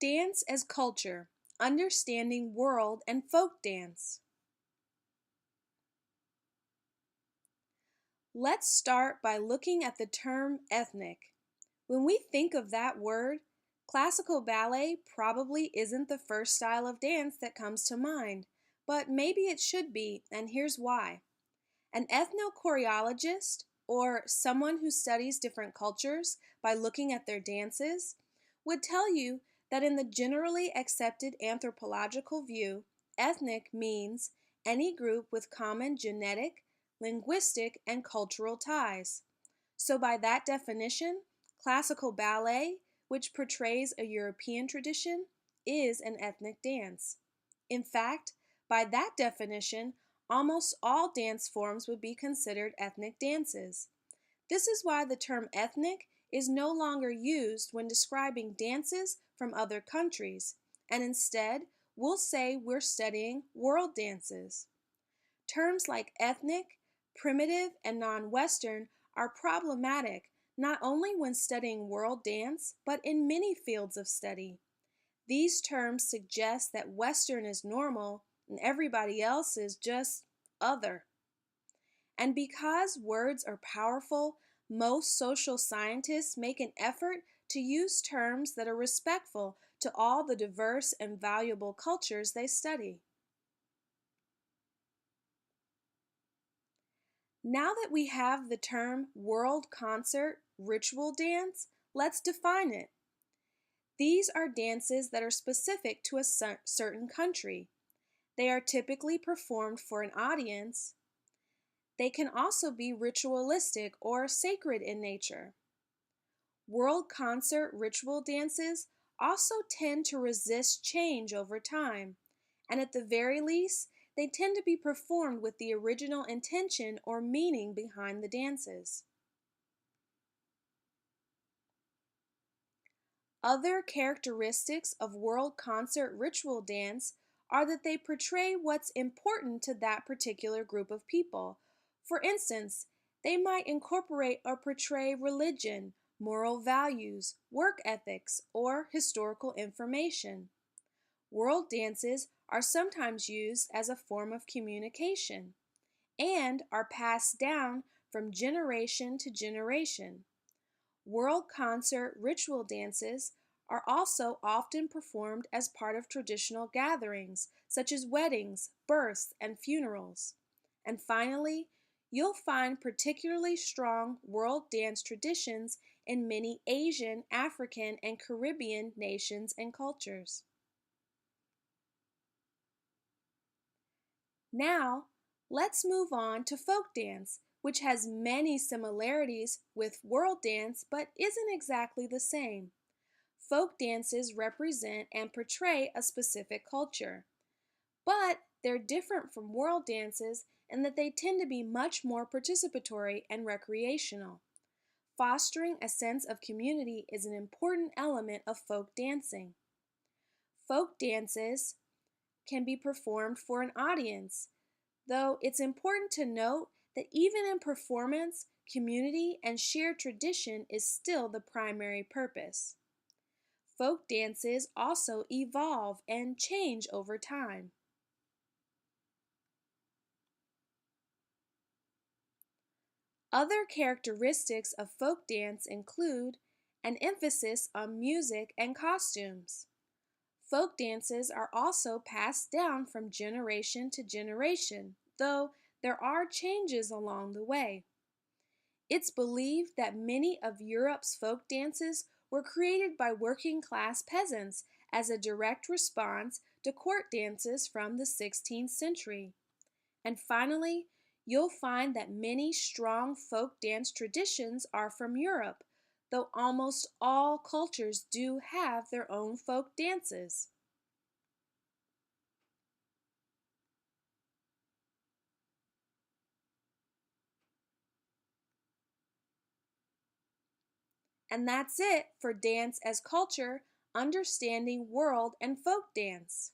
Dance as culture, understanding world and folk dance. Let's start by looking at the term ethnic. When we think of that word, classical ballet probably isn't the first style of dance that comes to mind, but maybe it should be, and here's why. An ethnochoreologist, or someone who studies different cultures by looking at their dances, would tell you that in the generally accepted anthropological view, ethnic means any group with common genetic, linguistic, and cultural ties. So by that definition, classical ballet, which portrays a European tradition, is an ethnic dance. In fact, by that definition, almost all dance forms would be considered ethnic dances. This is why the term ethnic is no longer used when describing dances from other countries, and instead we'll say we're studying world dances. Terms like ethnic, primitive, and non-Western are problematic not only when studying world dance, but in many fields of study. These terms suggest that Western is normal and everybody else is just other. And because words are powerful, most social scientists make an effort to use terms that are respectful to all the diverse and valuable cultures they study. Now that we have the term world concert ritual dance, let's define it. These are dances that are specific to a certain country. They are typically performed for an audience. They can also be ritualistic or sacred in nature. World concert ritual dances also tend to resist change over time, and at the very least, they tend to be performed with the original intention or meaning behind the dances. Other characteristics of world concert ritual dance are that they portray what's important to that particular group of people. For instance, they might incorporate or portray religion, moral values, work ethics, or historical information. World dances are sometimes used as a form of communication and are passed down from generation to generation. World concert ritual dances are also often performed as part of traditional gatherings, such as weddings, births, and funerals. And finally, you'll find particularly strong world dance traditions in many Asian, African, and Caribbean nations and cultures. Now, let's move on to folk dance, which has many similarities with world dance but isn't exactly the same. Folk dances represent and portray a specific culture, but they're different from world dances in that they tend to be much more participatory and recreational. Fostering a sense of community is an important element of folk dancing. Folk dances can be performed for an audience, though it's important to note that even in performance, community and shared tradition is still the primary purpose. Folk dances also evolve and change over time. Other characteristics of folk dance include an emphasis on music and costumes. Folk dances are also passed down from generation to generation, though there are changes along the way. It's believed that many of Europe's folk dances were created by working class peasants as a direct response to court dances from the 16th century. And finally, you'll find that many strong folk dance traditions are from Europe, though almost all cultures do have their own folk dances. And that's it for Dance as Culture, Understanding World and Folk Dance.